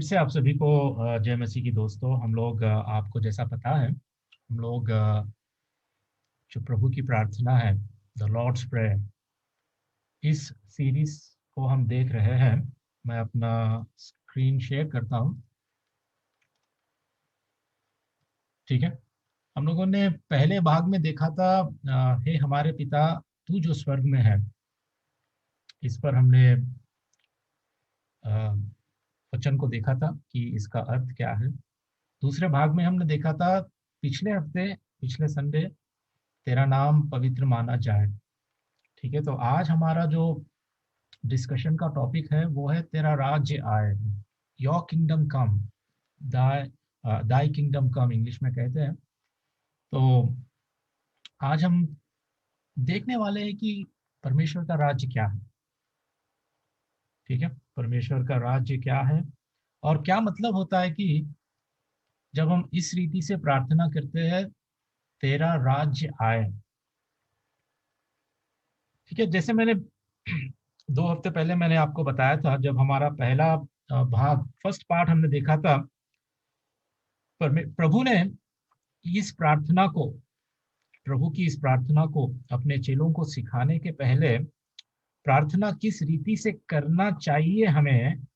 से आप सभी को जय मसीह की दोस्तों। हम लोग आपको जैसा पता है, हम लोग जो प्रभु की प्रार्थना है, द लॉर्ड्स प्रेयर, इस सीरीज को हम देख रहे हैं। मैं अपना स्क्रीन शेयर करता हूं। ठीक है। हम लोगों ने पहले भाग में देखा था, हे हमारे पिता तू जो स्वर्ग में है। इस पर हमने वचन को देखा था कि इसका अर्थ क्या है। दूसरे भाग में हमने देखा था पिछले हफ्ते, पिछले संडे, तेरा नाम पवित्र माना जाए। ठीक है। तो आज हमारा जो डिस्कशन का टॉपिक है वो है तेरा राज्य आए, your kingdom come, Dai Dai kingdom come English में कहते हैं। तो आज हम देखने वाले हैं कि परमेश्वर का राज्य क्या है। ठीक है। परमेश्वर का राज्य क्या है और क्या मतलब होता है कि जब हम इस रीति से प्रार्थना करते हैं, तेरा राज्य आए। ठीक है। जैसे मैंने 2 हफ्ते पहले मैंने आपको बताया था, जब हमारा पहला भाग, फर्स्ट पार्ट हमने देखा था, प्रभु ने इस प्रार्थना को, प्रभु की इस प्रार्थना को अपने चेलों को सिखाने के पहले, प्रार्थना किस रीति से करना चाहिए हमें,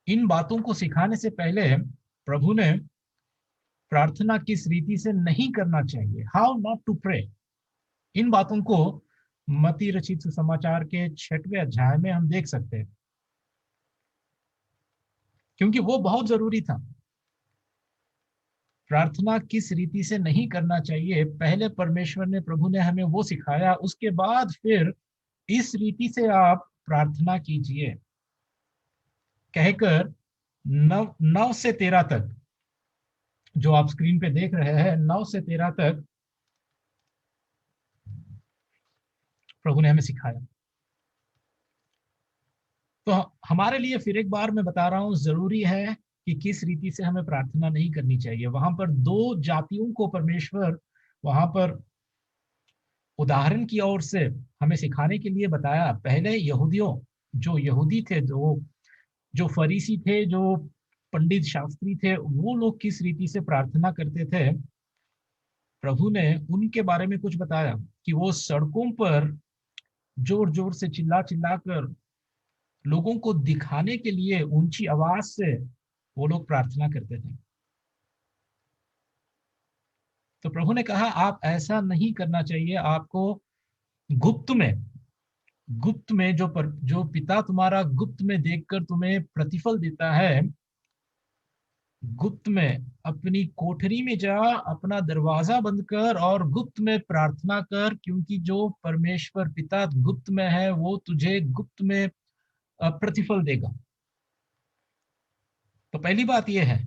इन बातों को सिखाने से पहले प्रभु ने प्रार्थना किस रीति से नहीं करना चाहिए, हाउ नॉट टू प्रे, इन बातों को मत्ती रचित सुसमाचार के 6वें अध्याय में हम देख सकते हैं, क्योंकि वो बहुत जरूरी था। प्रार्थना किस रीति से नहीं करना चाहिए, पहले परमेश्वर ने, प्रभु ने हमें वो सिखाया। उसके बाद फिर इस रीति से आप प्रार्थना कीजिए कहकर 9 से 13 तक, जो आप स्क्रीन पे देख रहे हैं, 9 से 13 तक प्रभु ने हमें सिखाया। तो हमारे लिए फिर एक बार मैं बता रहा हूं, जरूरी है कि किस रीति से हमें प्रार्थना नहीं करनी चाहिए। वहां पर 2 जातियों को परमेश्वर वहां पर उदाहरण की ओर से हमें सिखाने के लिए बताया। पहले यहूदियों, जो यहूदी थे, जो फरीसी थे, जो पंडित शास्त्री थे, वो लोग किस रीति से प्रार्थना करते थे। प्रभु ने उनके बारे में कुछ बताया कि वो सड़कों पर जोर जोर से चिल्ला चिल्ला कर लोगों को दिखाने के लिए ऊंची आवाज से वो लोग प्रार्थना करते थे। तो प्रभु ने कहा आप ऐसा नहीं करना चाहिए। आपको गुप्त में, जो पिता तुम्हारा गुप्त में देखकर तुम्हें प्रतिफल देता है, गुप्त में अपनी कोठरी में जा, अपना दरवाजा बंद कर और गुप्त में प्रार्थना कर, क्योंकि जो परमेश्वर पिता गुप्त में है वो तुझे गुप्त में प्रतिफल देगा। तो पहली बात यह है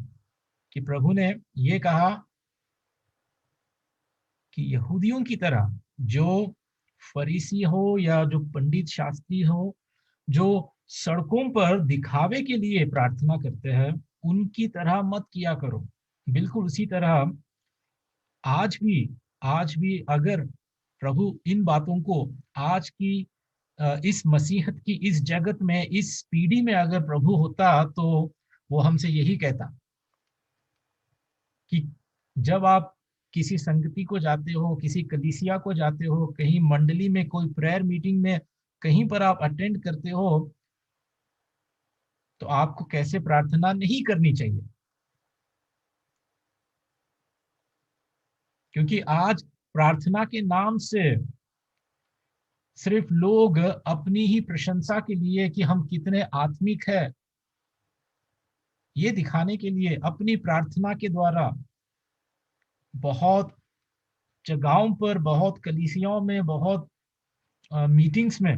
कि प्रभु ने ये कहा कि यहूदियों की तरह, जो फरीसी हो या जो पंडित शास्त्री हो, जो सड़कों पर दिखावे के लिए प्रार्थना करते हैं, उनकी तरह मत किया करो। बिल्कुल उसी तरह आज भी अगर प्रभु इन बातों को आज की इस मसीहत की इस जगत में, इस पीढ़ी में अगर प्रभु होता, तो वो हमसे यही कहता कि जब आप किसी संगति को जाते हो, किसी कलीसिया को जाते हो, कहीं मंडली में, कोई प्रेयर मीटिंग में, कहीं पर आप अटेंड करते हो, तो आपको कैसे प्रार्थना नहीं करनी चाहिए। क्योंकि आज प्रार्थना के नाम से सिर्फ लोग अपनी ही प्रशंसा के लिए कि हम कितने आत्मिक है, ये दिखाने के लिए अपनी प्रार्थना के द्वारा बहुत जगहों पर, बहुत कलीसियाओं में, बहुत मीटिंग्स में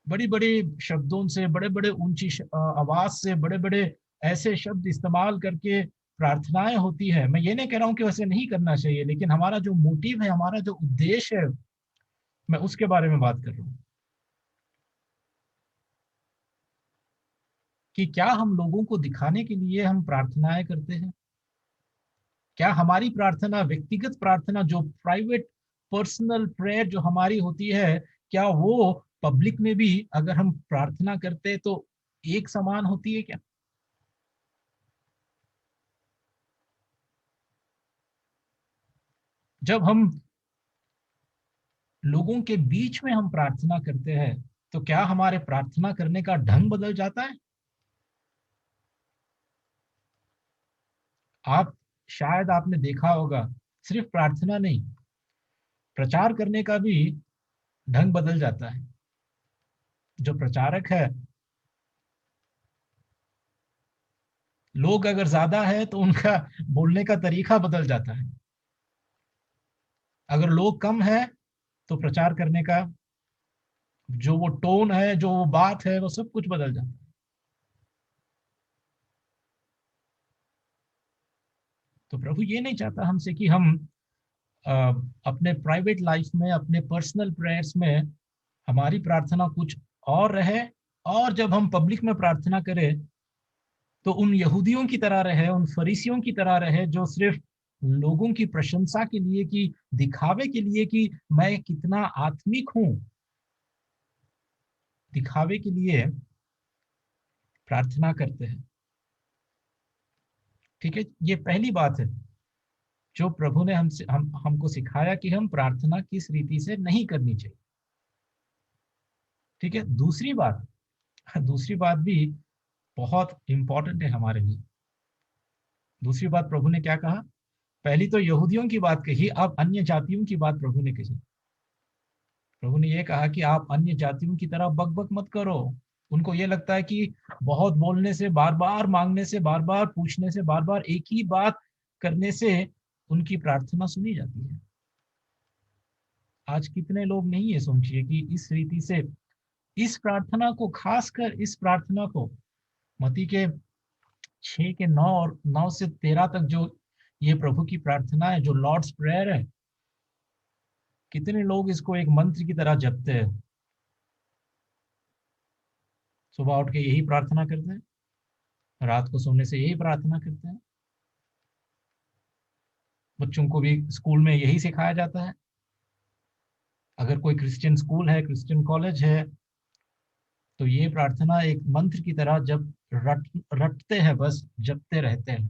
बड़ी बड़ी शब्दों से, बड़े बड़े ऊंची आवाज से, बड़े बड़े ऐसे शब्द इस्तेमाल करके प्रार्थनाएं होती है। मैं ये नहीं कह रहा हूं कि वैसे नहीं करना चाहिए, लेकिन हमारा जो मोटिव है, हमारा जो उद्देश्य है, मैं उसके बारे में बात कर रहा हूँ कि क्या हम लोगों को दिखाने के लिए हम प्रार्थनाएं करते हैं। क्या हमारी प्रार्थना, व्यक्तिगत प्रार्थना, जो प्राइवेट पर्सनल प्रेयर जो हमारी होती है, क्या वो पब्लिक में भी अगर हम प्रार्थना करते तो एक समान होती है क्या? जब हम लोगों के बीच में हम प्रार्थना करते हैं तो क्या हमारे प्रार्थना करने का ढंग बदल जाता है? आप शायद आपने देखा होगा, सिर्फ प्रार्थना नहीं, प्रचार करने का भी ढंग बदल जाता है। जो प्रचारक है, लोग अगर ज्यादा है तो उनका बोलने का तरीका बदल जाता है। अगर लोग कम है तो प्रचार करने का जो वो टोन है, जो वो बात है, वो सब कुछ बदल जाता है। तो प्रभु ये नहीं चाहता हमसे कि हम अ, अपने प्राइवेट लाइफ में, अपने पर्सनल प्रेयर्स में हमारी प्रार्थना कुछ और रहे, और जब हम पब्लिक में प्रार्थना करें तो उन यहूदियों की तरह रहे, उन फरीसियों की तरह रहे जो सिर्फ लोगों की प्रशंसा के लिए, कि दिखावे के लिए कि मैं कितना आत्मिक हूं, दिखावे के लिए प्रार्थना करते हैं। ठीक है, ये पहली बात है जो प्रभु ने हमको सिखाया कि हम प्रार्थना किस रीति से नहीं करनी चाहिए। ठीक है, दूसरी बात भी बहुत इंपॉर्टेंट है हमारे लिए। दूसरी बात प्रभु ने क्या कहा? पहली तो यहूदियों की बात कही, अब अन्य जातियों की बात प्रभु ने कही। प्रभु ने ये कहा कि आप अन्य जातियों की तरह बकबक मत करो। उनको ये लगता है कि बहुत बोलने से, बार बार मांगने से, बार बार पूछने से, बार बार एक ही बात करने से उनकी प्रार्थना सुनी जाती है। आज कितने लोग नहीं है सोचिए कि इस रीति से इस प्रार्थना को, खासकर इस प्रार्थना को, मती के 6 के 9 और 9 से 13 तक जो ये प्रभु की प्रार्थना है, जो लॉर्ड्स प्रेयर है, कितने लोग इसको एक मंत्र की तरह जपते हैं। सुबह उठ के यही प्रार्थना करते हैं, रात को सोने से यही प्रार्थना करते हैं, बच्चों को भी स्कूल में यही सिखाया जाता है। अगर कोई क्रिश्चियन स्कूल है, क्रिश्चियन कॉलेज है, तो ये प्रार्थना एक मंत्र की तरह जब रटते हैं, बस जपते रहते हैं।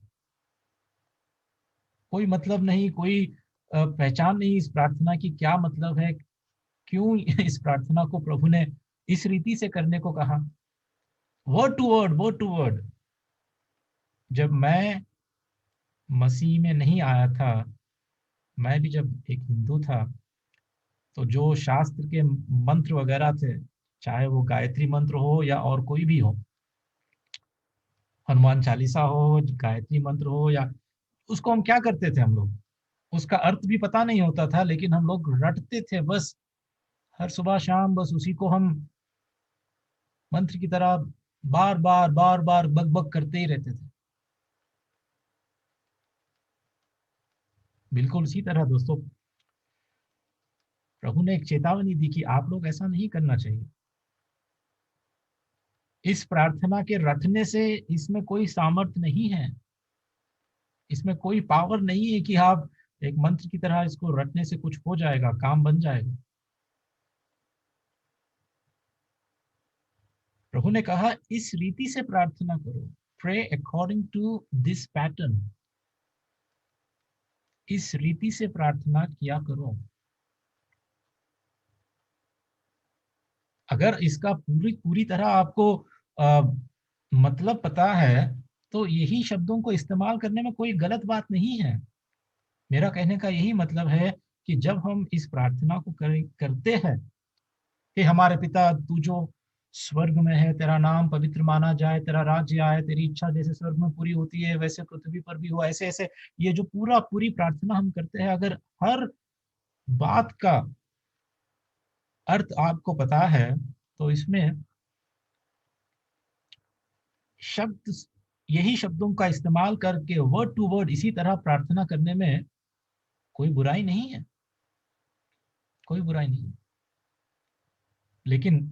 कोई मतलब नहीं, कोई पहचान नहीं इस प्रार्थना की, क्या मतलब है, क्यों इस प्रार्थना को प्रभु ने इस रीति से करने को कहा। Word to word, word to word. जब मैं मसीह में नहीं आया था, मैं भी जब एक हिंदू था, तो जो शास्त्र के मंत्र वगैरह थे, चाहे वो गायत्री मंत्र हो या और कोई भी हो, हनुमान चालीसा हो, गायत्री मंत्र हो, या उसको हम क्या करते थे, हम लोग उसका अर्थ भी पता नहीं होता था, लेकिन हम लोग रटते थे बस। हर सुबह शाम बस उसी को हम मंत्र की तरह बार बार बार बार बक बक करते ही रहते थे। बिल्कुल उसी तरह दोस्तों, प्रभु ने एक चेतावनी दी कि आप लोग ऐसा नहीं करना चाहिए। इस प्रार्थना के रटने से इसमें कोई सामर्थ्य नहीं है, इसमें कोई पावर नहीं है कि आप एक मंत्र की तरह इसको रटने से कुछ हो जाएगा, काम बन जाएगा। प्रभु ने कहा इस रीति से प्रार्थना करो, pray according to this pattern, इस रीति से प्रार्थना किया करो। अगर इसका पूरी पूरी तरह आपको आ, मतलब पता है, तो यही शब्दों को इस्तेमाल करने में कोई गलत बात नहीं है। मेरा कहने का यही मतलब है कि जब हम इस प्रार्थना को करते हैं कि हमारे पिता तू जो स्वर्ग में है, तेरा नाम पवित्र माना जाए, तेरा राज्य आए, तेरी इच्छा जैसे स्वर्ग में पूरी होती है वैसे पृथ्वी पर भी हो, ऐसे ऐसे ये जो पूरी प्रार्थना हम करते हैं, अगर हर बात का अर्थ आपको पता है, तो इसमें शब्द, यही शब्दों का इस्तेमाल करके वर्ड टू वर्ड इसी तरह प्रार्थना करने में कोई बुराई नहीं है, कोई बुराई नहीं है। लेकिन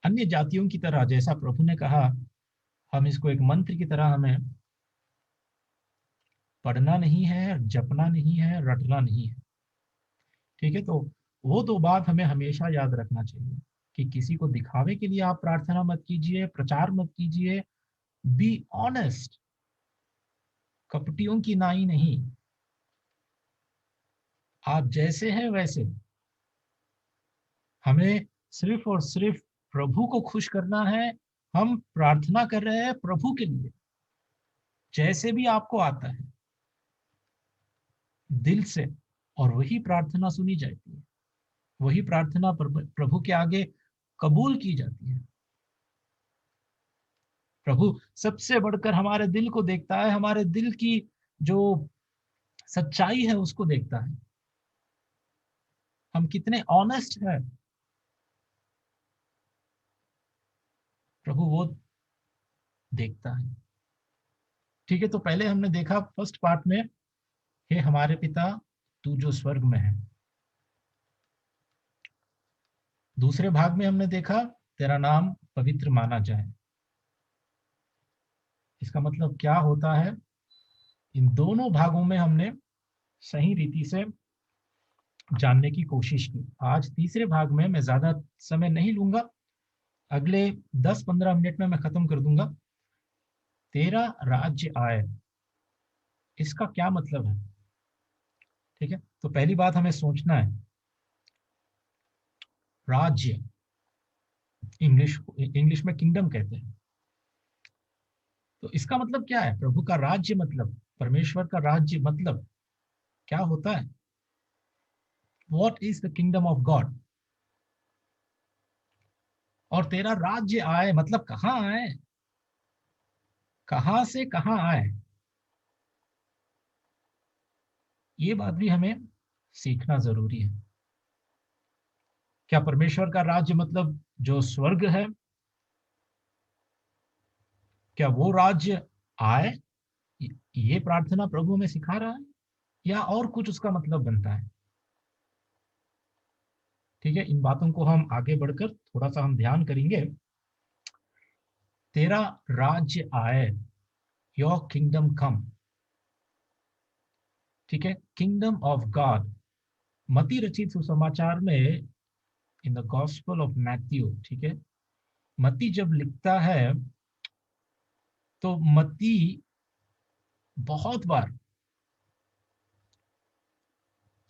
अन्य जातियों की तरह, जैसा प्रभु ने कहा, हम इसको एक मंत्र की तरह हमें पढ़ना नहीं है, जपना नहीं है, रटना नहीं है। ठीक है, तो वो दो बात हमें हमेशा याद रखना चाहिए कि किसी को दिखावे के लिए आप प्रार्थना मत कीजिए, प्रचार मत कीजिए। बी ऑनेस्ट, कपटियों की नाई नहीं। आप जैसे हैं वैसे। हमें सिर्फ और सिर्फ प्रभु को खुश करना है। हम प्रार्थना कर रहे हैं प्रभु के लिए, जैसे भी आपको आता है, दिल से। और वही प्रार्थना सुनी जाती है, वही प्रार्थना प्रभु के आगे कबूल की जाती है। प्रभु सबसे बढ़कर हमारे दिल को देखता है, हमारे दिल की जो सच्चाई है उसको देखता है। हम कितने ऑनेस्ट हैं, प्रभु वो देखता है। ठीक है, तो पहले हमने देखा फर्स्ट पार्ट में, हे हमारे पिता तू जो स्वर्ग में है। दूसरे भाग में हमने देखा तेरा नाम पवित्र माना जाए। इसका मतलब क्या होता है, इन दोनों भागों में हमने सही रीति से जानने की कोशिश की। आज तीसरे भाग में मैं ज्यादा समय नहीं लूंगा, अगले 10-15 मिनट में मैं खत्म कर दूंगा। तेरा राज्य आए, इसका क्या मतलब है? ठीक है, तो पहली बात हमें सोचना है, राज्य इंग्लिश इंग्लिश में किंगडम कहते हैं। तो इसका मतलब क्या है? प्रभु का राज्य मतलब, परमेश्वर का राज्य मतलब क्या होता है? What is the kingdom of God? और तेरा राज्य आए मतलब कहाँ आए, कहां से कहां आए? ये बात भी हमें सीखना जरूरी है। क्या परमेश्वर का राज्य मतलब जो स्वर्ग है, क्या वो राज्य आए? ये प्रार्थना प्रभु में सिखा रहा है, या और कुछ उसका मतलब बनता है? ठीक है, इन बातों को हम आगे बढ़कर थोड़ा सा हम ध्यान करेंगे। तेरा राज्य आए, योर किंगडम कम। ठीक है, किंगडम ऑफ गॉड, मती रचित सुसमाचार में, in the gospel of Matthew. ठीक है, मती जब लिखता है तो मती बहुत बार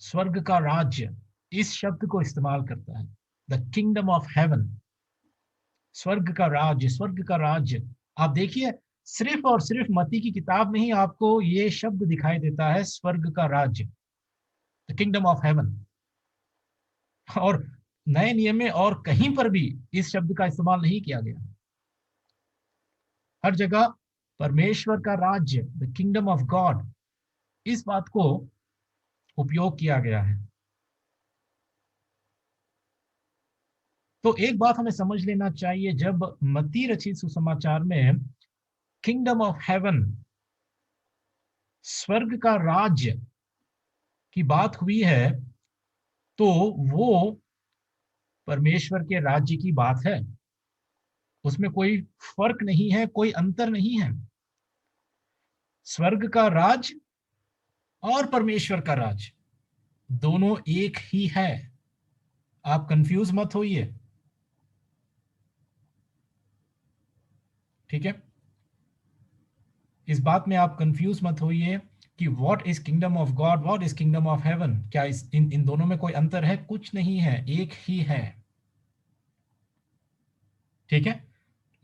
स्वर्ग का राज्य इस शब्द को इस्तेमाल करता है, द किंगडम ऑफ हेवन। स्वर्ग का राज्य, स्वर्ग का राज्य। आप देखिए, सिर्फ और सिर्फ मती की किताब में ही आपको ये शब्द दिखाई देता है, स्वर्ग का राज्य, द किंगडम ऑफ हेवन। और नए नियम में और कहीं पर भी इस शब्द का इस्तेमाल नहीं किया गया। हर जगह परमेश्वर का राज्य, द किंगडम ऑफ गॉड, इस बात को उपयोग किया गया है। तो एक बात हमें समझ लेना चाहिए, जब मत्ती रचित सुसमाचार में किंगडम ऑफ हेवन, स्वर्ग का राज्य की बात हुई है, तो वो परमेश्वर के राज्य की बात है। उसमें कोई फर्क नहीं है, कोई अंतर नहीं है। स्वर्ग का राज और परमेश्वर का राज दोनों एक ही है। आप कंफ्यूज मत होइए। ठीक है, इस बात में आप कंफ्यूज मत होइए कि what is kingdom of God, what is kingdom of haven. क्या इन दोनों में कोई अंतर है? कुछ नहीं है, एक ही है। ठीक है,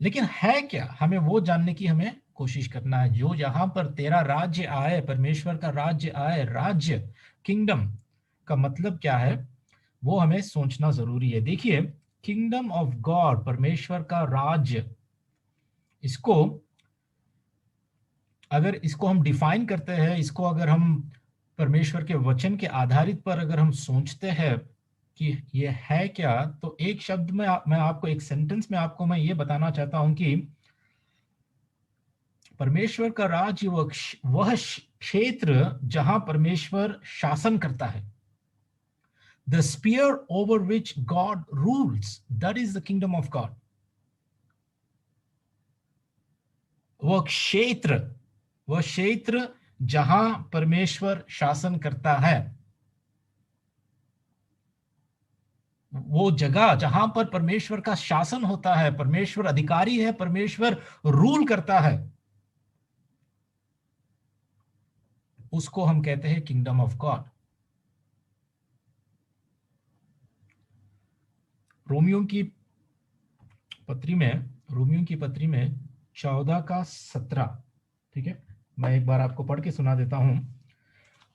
लेकिन है क्या, हमें वो जानने की हमें कोशिश करना है। जो यहां पर तेरा राज्य आए, परमेश्वर का राज्य आए, राज्य, किंगडम का मतलब क्या है, वो हमें सोचना जरूरी है। देखिए, किंगडम ऑफ गॉड, परमेश्वर का राज्य, इसको अगर इसको हम डिफाइन करते हैं, इसको अगर हम परमेश्वर के वचन के आधारित पर अगर हम सोचते हैं कि ये है क्या, तो एक शब्द में मैं आपको, एक सेंटेंस में आपको मैं ये बताना चाहता हूं कि परमेश्वर का राज्य वह क्षेत्र जहां परमेश्वर शासन करता है। The sphere over which God rules, that is the kingdom of God. वह क्षेत्र, वह क्षेत्र जहां परमेश्वर शासन करता है, वो जगह जहां पर परमेश्वर का शासन होता है, परमेश्वर अधिकारी है, परमेश्वर रूल करता है, उसको हम कहते हैं किंगडम ऑफ गॉड। रोमियो की पत्री में, रोमियो की पत्री में 14 का 17, ठीक है, मैं एक बार आपको पढ़ के सुना देता हूं।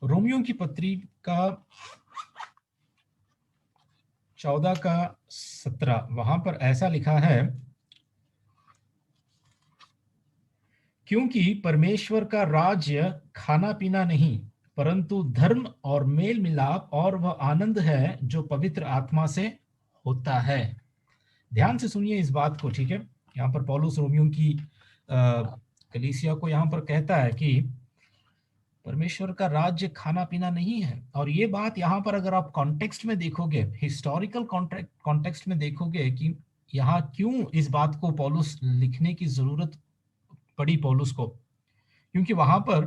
रोमियो की पत्री का 14 का 17, वहां पर ऐसा लिखा है, क्योंकि परमेश्वर का राज्य खाना पीना नहीं परंतु धर्म और मेल मिलाप और वह आनंद है जो पवित्र आत्मा से होता है। ध्यान से सुनिए इस बात को, ठीक है। यहाँ पर पौलुस रोमियो की कलीसिया को यहाँ पर कहता है कि परमेश्वर का राज्य खाना पीना नहीं है। और ये बात यहाँ पर अगर आप कॉन्टेक्स्ट में देखोगे, हिस्टोरिकल कॉन्टेक्स्ट में देखोगे कि यहाँ क्यों इस बात को पौलुस लिखने की जरूरत पड़ी पौलुस को, क्योंकि वहां पर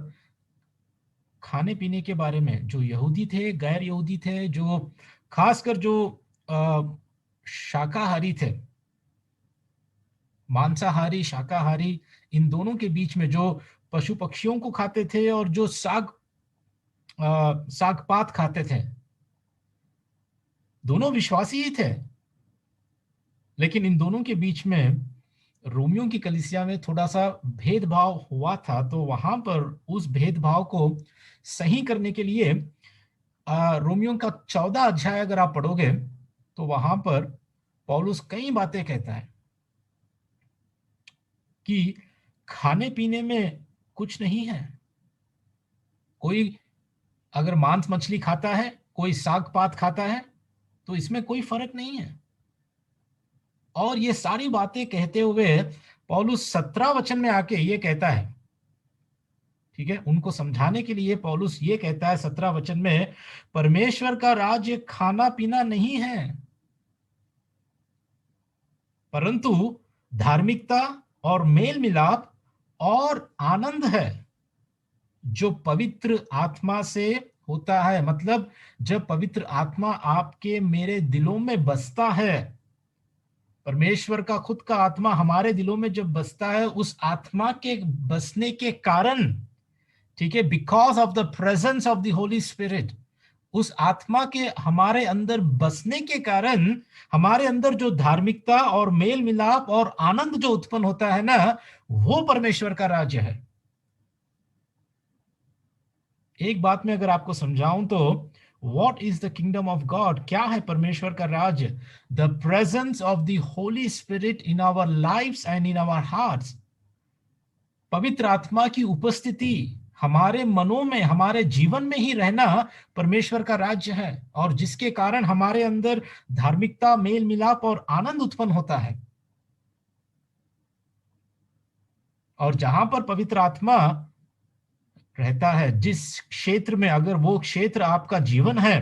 खाने पीने के बारे में जो यहूदी थे, गैर यहूदी थे, जो खासकर जो शाकाहारी थे, मांसाहारी शाकाहारी, इन दोनों के बीच में जो पशु पक्षियों को खाते थे और जो साग पात खाते थे, दोनों विश्वासी ही थे, लेकिन इन दोनों के बीच में रोमियो की कलीसिया में थोड़ा सा भेदभाव हुआ था। तो वहां पर उस भेदभाव को सही करने के लिए रोमियो का 14 अध्याय अगर आप पढ़ोगे तो वहां पर पौलुस कई बातें कहता है कि खाने पीने में कुछ नहीं है। कोई अगर मांस मछली खाता है, कोई साग पात खाता है, तो इसमें कोई फर्क नहीं है। और ये सारी बातें कहते हुए पौलुस 17 वचन में आके ये कहता है, ठीक है, उनको समझाने के लिए पौलुस ये कहता है 17 वचन में, परमेश्वर का राज्य खाना पीना नहीं है परंतु धार्मिकता और मेल मिलाप और आनंद है जो पवित्र आत्मा से होता है। मतलब जब पवित्र आत्मा आपके मेरे दिलों में बसता है, परमेश्वर का खुद का आत्मा हमारे दिलों में जब बसता है, उस आत्मा के बसने के कारण, ठीक है, because of the presence of the Holy spirit, उस आत्मा के हमारे अंदर बसने के कारण हमारे अंदर जो धार्मिकता और मेल मिलाप और आनंद जो उत्पन्न होता है ना, वो परमेश्वर का राज्य है। एक बात में अगर आपको समझाऊं तो what is the kingdom of God, क्या है परमेश्वर का राज्य? The presence of the Holy Spirit in our lives and in our hearts. पवित्र आत्मा की उपस्थिति हमारे मनों में, हमारे जीवन में ही रहना परमेश्वर का राज्य है, और जिसके कारण हमारे अंदर धार्मिकता, मेल मिलाप और आनंद उत्पन्न होता है। और जहां पर पवित्र आत्मा रहता है, जिस क्षेत्र में, अगर वो क्षेत्र आपका जीवन है,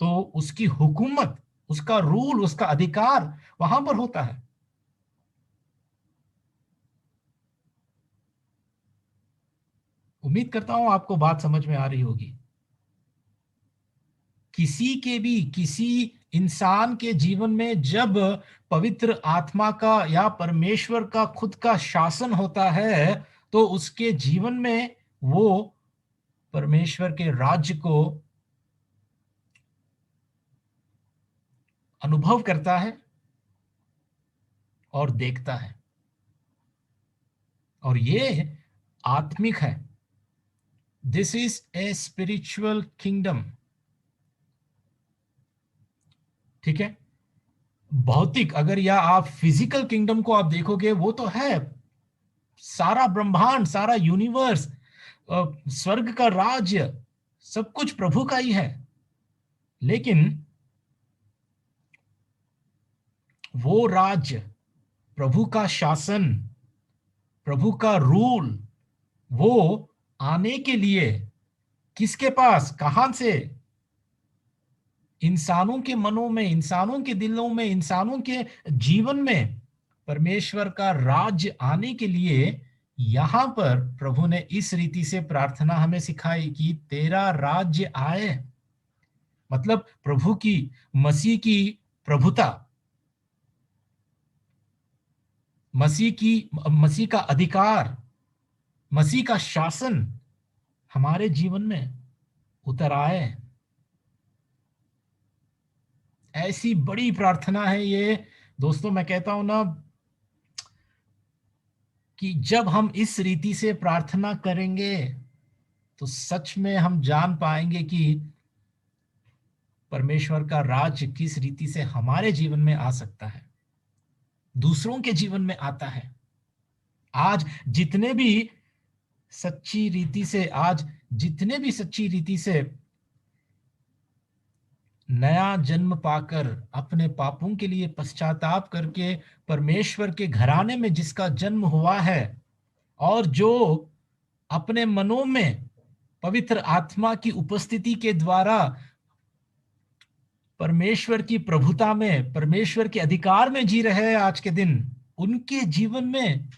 तो उसकी हुकूमत, उसका रूल, उसका अधिकार वहां पर होता है। उम्मीद करता हूं आपको बात समझ में आ रही होगी। किसी इंसान के जीवन में जब पवित्र आत्मा का या परमेश्वर का खुद का शासन होता है, तो उसके जीवन में वो परमेश्वर के राज्य को अनुभव करता है और देखता है, और ये आत्मिक है। This is a spiritual kingdom, ठीक है। भौतिक अगर या आप फिजिकल किंगडम को आप देखोगे, वो तो है सारा ब्रह्मांड, सारा यूनिवर्स, स्वर्ग का राज्य, सब कुछ प्रभु का ही है। लेकिन वो राज्य, प्रभु का शासन, प्रभु का रूल, वो आने के लिए किसके पास, कहां से? इंसानों के मनों में, इंसानों के दिलों में, इंसानों के जीवन में परमेश्वर का राज्य आने के लिए यहां पर प्रभु ने इस रीति से प्रार्थना हमें सिखाई कि तेरा राज्य आए। मतलब प्रभु की, मसीह की प्रभुता, मसीह का अधिकार, मसीह का शासन हमारे जीवन में उतर आए। ऐसी बड़ी प्रार्थना है ये दोस्तों। मैं कहता हूं ना कि जब हम इस रीति से प्रार्थना करेंगे तो सच में हम जान पाएंगे कि परमेश्वर का राज्य किस रीति से हमारे जीवन में आ सकता है, दूसरों के जीवन में आता है। आज जितने भी सच्ची रीति से नया जन्म पाकर अपने पापों के लिए पश्चाताप करके परमेश्वर के घराने में जिसका जन्म हुआ है, और जो अपने मनों में पवित्र आत्मा की उपस्थिति के द्वारा परमेश्वर की प्रभुता में, परमेश्वर के अधिकार में जी रहे हैं आज के दिन, उनके जीवन में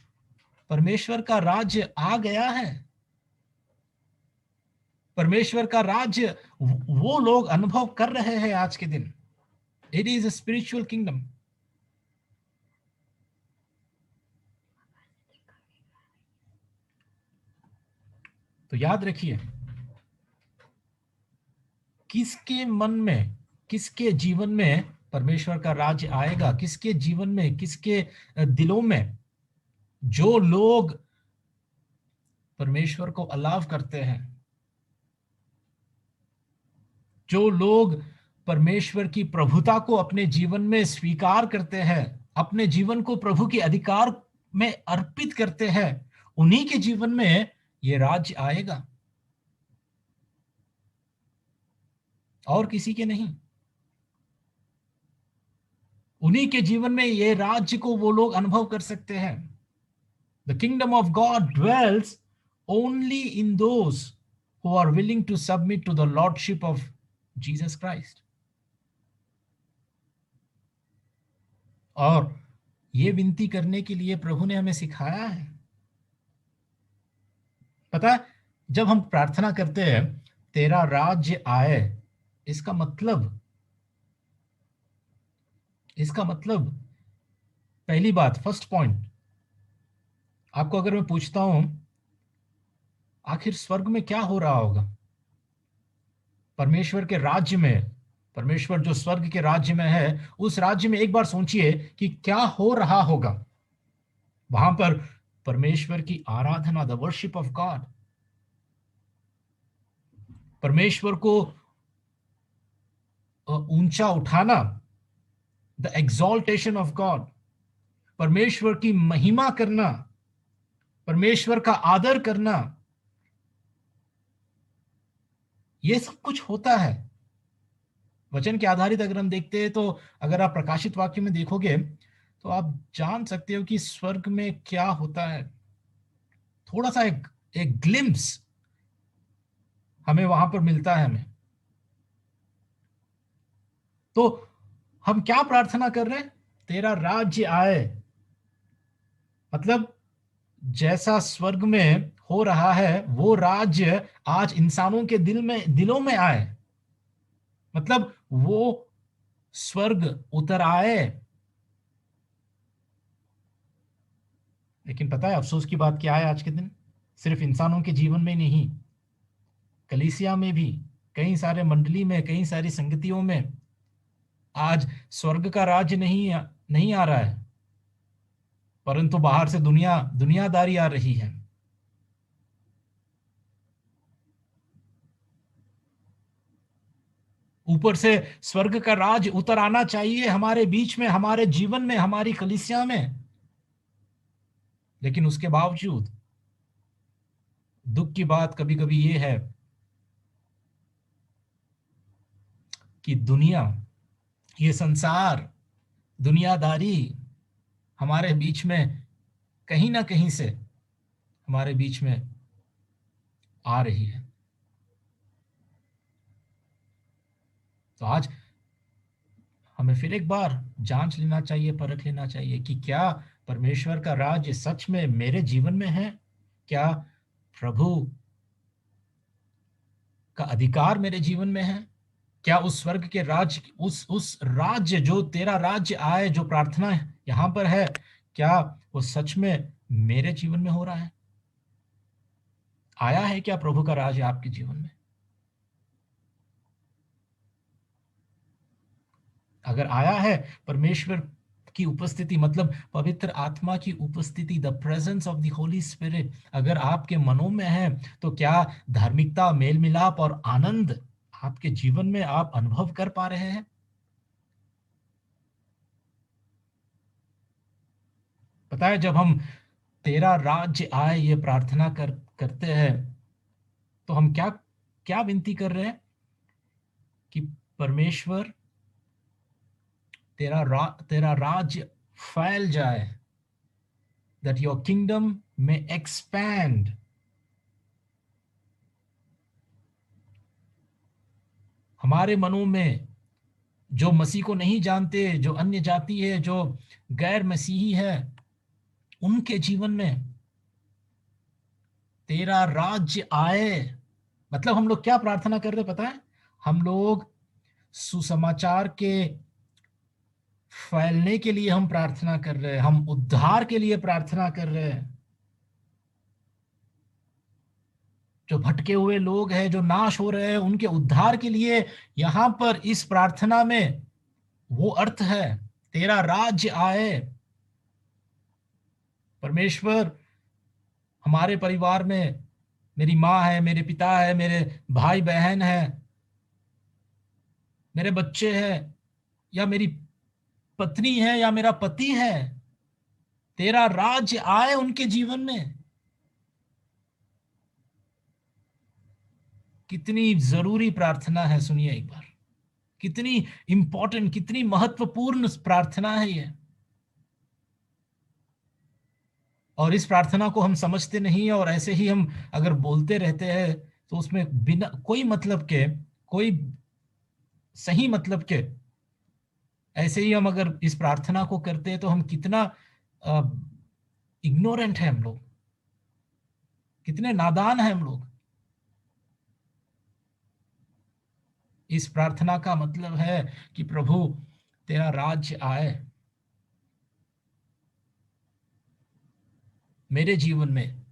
परमेश्वर का राज्य आ गया है। परमेश्वर का राज्य वो लोग अनुभव कर रहे हैं आज के दिन। It is a spiritual kingdom. तो याद रखिए, किसके मन में, किसके जीवन में परमेश्वर का राज्य आएगा, किसके जीवन में, किसके दिलों में, जो लोग परमेश्वर को अलाव करते हैं, जो लोग परमेश्वर की प्रभुता को अपने जीवन में स्वीकार करते हैं, अपने जीवन को प्रभु के अधिकार में अर्पित करते हैं, उन्हीं के जीवन में यह राज्य आएगा, और किसी के नहीं। उन्हीं के जीवन में यह राज्य को वो लोग अनुभव कर सकते हैं। The kingdom of God dwells only in those who are willing to submit to the lordship of Jesus Christ. और ये विनती करने के लिए प्रभु ने हमें सिखाया है। पता है, जब हम प्रार्थना करते हैं तेरा राज्य आए, इसका मतलब पहली बात, फर्स्ट पॉइंट, आपको अगर मैं पूछता हूं आखिर स्वर्ग में क्या हो रहा होगा, परमेश्वर के राज्य में, परमेश्वर जो स्वर्ग के राज्य में है, उस राज्य में एक बार सोचिए कि क्या हो रहा होगा। वहां पर परमेश्वर की आराधना, द वर्शिप ऑफ गॉड, परमेश्वर को ऊंचा उठाना, द एक्सॉल्टेशन ऑफ गॉड, परमेश्वर की महिमा करना, परमेश्वर का आदर करना, यह सब कुछ होता है। वचन के आधारित अगर हम देखते हैं, तो अगर आप प्रकाशित वाक्य में देखोगे तो आप जान सकते हो कि स्वर्ग में क्या होता है। थोड़ा सा एक ग्लिम्स हमें वहां पर मिलता है हमें। तो हम क्या प्रार्थना कर रहे हैं? तेरा राज्य आए, मतलब जैसा स्वर्ग में हो रहा है वो राज्य आज इंसानों के दिलों में आए, मतलब वो स्वर्ग उतर आए। लेकिन पता है अफसोस की बात क्या है आज के दिन? सिर्फ इंसानों के जीवन में नहीं, कलीसिया में भी, कई सारे मंडली में, कई सारी संगतियों में आज स्वर्ग का राज्य नहीं आ रहा है, परंतु बाहर से दुनियादारी आ रही है। ऊपर से स्वर्ग का राज उतर आना चाहिए हमारे बीच में, हमारे जीवन में, हमारी कलीसिया में, लेकिन उसके बावजूद दुख की बात कभी कभी ये है कि दुनिया, ये संसार, दुनियादारी हमारे बीच में कहीं ना कहीं से हमारे बीच में आ रही है। तो आज हमें फिर एक बार जांच लेना चाहिए, परख लेना चाहिए कि क्या परमेश्वर का राज्य सच में मेरे जीवन में है? क्या प्रभु का अधिकार मेरे जीवन में है? क्या उस स्वर्ग के राज्य, उस राज्य, जो तेरा राज्य आए, जो प्रार्थना यहां पर है, क्या वो सच में मेरे जीवन में हो रहा है? आया है क्या प्रभु का राज्य आपके जीवन में? अगर आया है परमेश्वर की उपस्थिति, मतलब पवित्र आत्मा की उपस्थिति, the presence of the Holy spirit अगर आपके मनों में है, तो क्या धार्मिकता, मेल मिलाप और आनंद आपके जीवन में आप अनुभव कर पा रहे हैं? पता है, जब हम तेरा राज्य आए ये प्रार्थना करते हैं, तो हम क्या क्या विनती कर रहे हैं? कि परमेश्वर, तेरा राज्य फैल जाए, that your kingdom may expand. हमारे मनों में, जो मसीह को नहीं जानते, जो अन्य जाति है, जो गैर मसीही है, उनके जीवन में तेरा राज्य आए। मतलब हम लोग क्या प्रार्थना कर रहे हैं पता है? हम लोग सुसमाचार के फैलने के लिए हम प्रार्थना कर रहे हैं, हम उद्धार के लिए प्रार्थना कर रहे हैं। जो भटके हुए लोग हैं, जो नाश हो रहे हैं, उनके उद्धार के लिए यहां पर इस प्रार्थना में वो अर्थ है, तेरा राज्य आए। परमेश्वर, हमारे परिवार में मेरी माँ है, मेरे पिता है, मेरे भाई बहन है, मेरे बच्चे हैं, या मेरी पत्नी है, या मेरा पति है, तेरा राज्य आए उनके जीवन में। कितनी जरूरी प्रार्थना है, सुनिए एक बार। कितनी इंपॉर्टेंट, कितनी महत्वपूर्ण प्रार्थना है ये। और इस प्रार्थना को हम समझते नहीं है, और ऐसे ही हम अगर बोलते रहते हैं, तो उसमें बिना कोई मतलब के, कोई सही मतलब के, ऐसे ही हम अगर इस प्रार्थना को करते हैं, तो हम कितना इग्नोरेंट है हम लोग, कितने नादान है हम लोग। इस प्रार्थना का मतलब है कि प्रभु, तेरा राज्य आए मेरे जीवन में।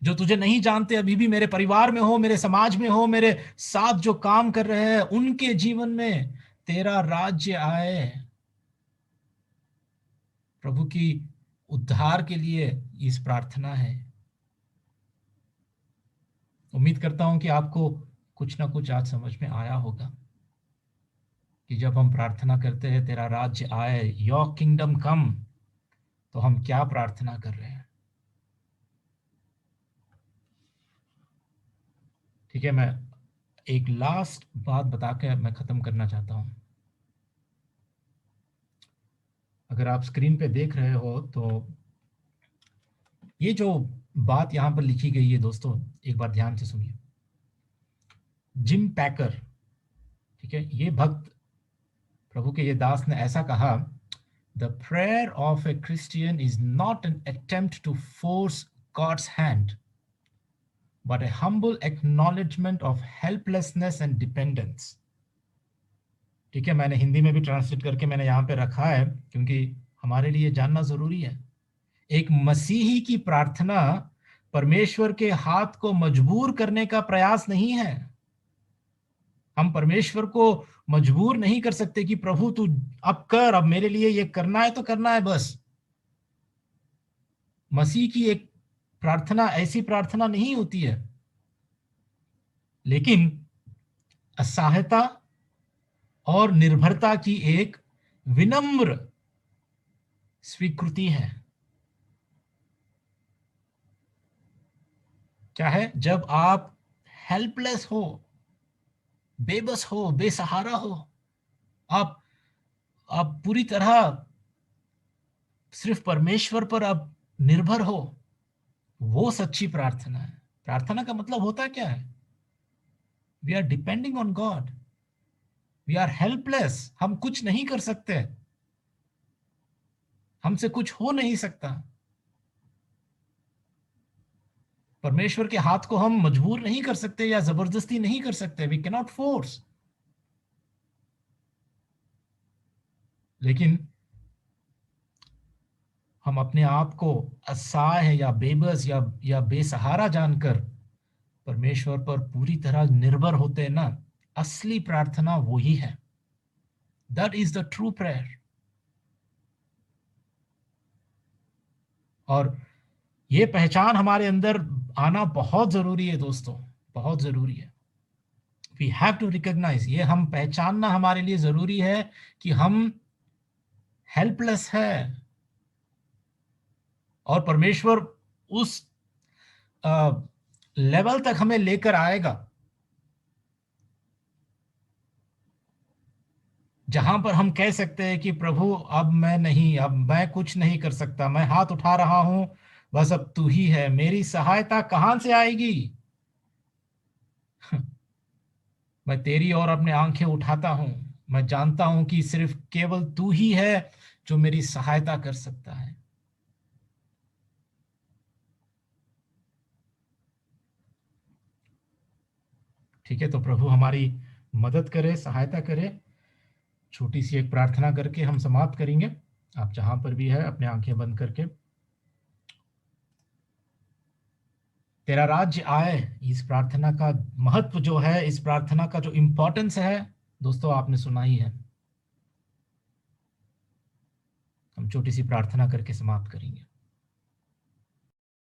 जो तुझे नहीं जानते अभी भी मेरे परिवार में हो, मेरे समाज में हो, मेरे साथ जो काम कर रहे हैं, उनके जीवन में तेरा राज्य आए। प्रभु की उद्धार के लिए इस प्रार्थना है। उम्मीद करता हूं कि आपको कुछ ना कुछ आज समझ में आया होगा कि जब हम प्रार्थना करते हैं तेरा राज्य आए, योर किंगडम कम, तो हम क्या प्रार्थना कर रहे हैं। ठीक है, मैं एक लास्ट बात बता के मैं खत्म करना चाहता हूं। अगर आप स्क्रीन पे देख रहे हो, तो ये जो बात यहां पर लिखी गई है दोस्तों, एक बार ध्यान से सुनिए। जिम पैकर, ठीक है, ये भक्त, प्रभु के ये दास ने ऐसा कहा, the prayer of a Christian is not an attempt to force God's hand, but a humble acknowledgement of helplessness and dependence. ठीक है, मैंने हिंदी में भी ट्रांसलेट करके मैंने यहाँ पे रखा है, क्योंकि हमारे लिए जानना जरूरी है। एक मसीही की प्रार्थना परमेश्वर के हाथ को मजबूर करने का प्रयास नहीं है। हम परमेश्वर को मजबूर नहीं कर सकते कि प्रभु तू अब कर, अब मेरे लिए ये करना है तो करना है बस। मसीह की एक प्रार्थना ऐसी प्रार्थना नहीं होती है, लेकिन असहायता और निर्भरता की एक विनम्र स्वीकृति है। क्या है? जब आप हेल्पलेस हो, बेबस हो, बेसहारा हो, आप आप पूरी तरह सिर्फ परमेश्वर पर आप निर्भर हो, वो सच्ची प्रार्थना है। प्रार्थना का मतलब होता क्या है? We are depending on God, we are helpless, हम कुछ नहीं कर सकते, हमसे कुछ हो नहीं सकता। परमेश्वर के हाथ को हम मजबूर नहीं कर सकते या जबरदस्ती नहीं कर सकते, वी कैनॉट फोर्स। लेकिन हम अपने आप को असहाय या बेबस या बेसहारा जानकर परमेश्वर पर पूरी तरह निर्भर होते हैं ना, असली प्रार्थना वही है। That is the true prayer. और ये पहचान हमारे अंदर आना बहुत जरूरी है दोस्तों, बहुत जरूरी है। वी हैव टू रिकॉग्नाइज, ये हम पहचानना हमारे लिए जरूरी है कि हम हेल्पलेस है, और परमेश्वर उस लेवल तक हमें लेकर आएगा जहां पर हम कह सकते हैं कि प्रभु अब मैं नहीं, अब मैं कुछ नहीं कर सकता, मैं हाथ उठा रहा हूं, बस अब तू ही है, मेरी सहायता कहां से आएगी। मैं तेरी ओर अपने आंखें उठाता हूं, मैं जानता हूं कि सिर्फ केवल तू ही है जो मेरी सहायता कर सकता है। ठीक है, तो प्रभु हमारी मदद करे, सहायता करे। छोटी सी एक प्रार्थना करके हम समाप्त करेंगे। आप जहां पर भी है अपने आंखें बंद करके, तेरा राज्य आए, इस प्रार्थना का महत्व जो है, इस प्रार्थना का जो इंपॉर्टेंस है दोस्तों, आपने सुना ही है। हम छोटी सी प्रार्थना करके समाप्त करेंगे।